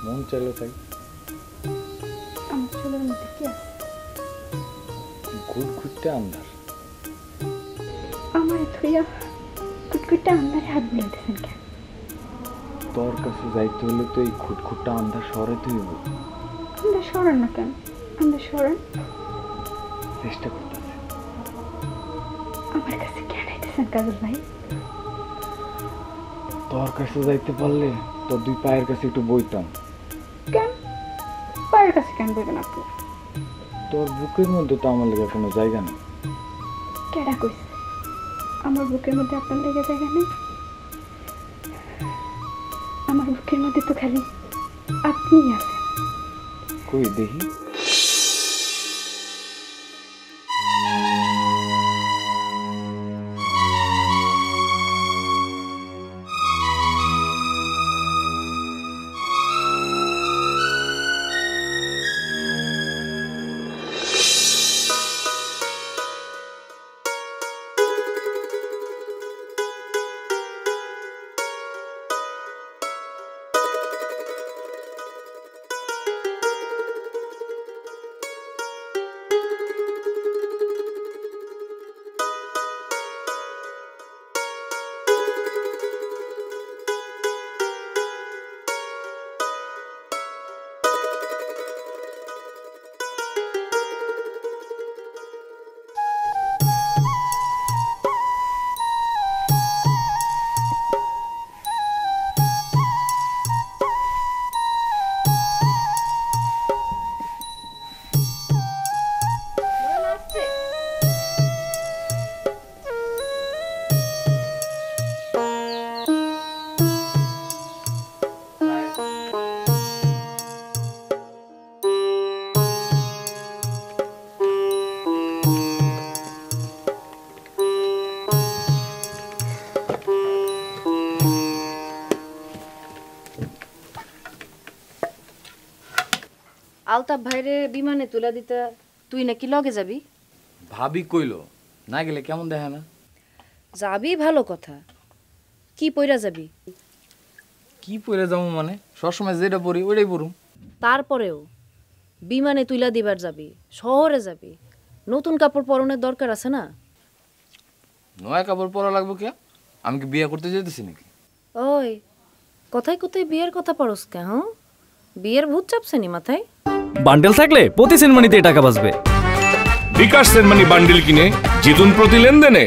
মন চাইলো তাই। আমার চুলের মধ্যে কি আছে? ঘুটঘুটে আন্ধার। আমার ধুইয়া কুটকুটটা আন্ধারে হাত বুলাইতেছেন কেন? তোর কাছে যাইতে হলে তো এই খুটখুটটা আন্ধার সরাইতে হইব। আন্ধার সরান না কেন? আন্ধার সরান। চেষ্টা করতেছি। আমার কাছে কেন আইতেছেন কাজল ভাই? তোর কাছে যাইতে পারলে তোর দুই পায়ের কাছে একটু বইতাম। কেন পায়ের কাছে কেন বলবেন আপনি? তোর বুকের মধ্যে তো আমার লেগে কোনো জায়গা নেই। কেডা কইছে আমার বুকের মধ্যে আপনার লেগে জায়গা নেই? আমার বুকের মধ্যে তো খালি আপনিই আছেন। কই দেখি। আলতাফ ভাইরে বিমানে তুলা দিতে তুই নাকি লগে যাবি? ভাবি কইলো না গেলে কেমন দেখে না। যাবি ভালো কথা, কি পইরা যাবি? কি পরে যাবো মানে সবসময় যেটা পড়ি ওইটাই পড়ুম। তারপরেও বিমানে তুলা দিবার যাবি, শহরে যাবি, নতুন কাপড় পরনের দরকার আছে না? নয়া কাপড় পরা লাগবো কে? আমি কি বিয়ে করতে যেতেছি নাকি? ওই কোথায় কোথায় বিয়ের কথা পড়স কে? হ্যাঁ, বিয়ের ভূত চাপছে নি মাথায়? বান্ডেল থাকলে প্রতি সেনমানিতে টাকা বাঁচবে। বিকাশ সেনমানি বান্ডেল কিনে জিতুন প্রতি লেনদেনে।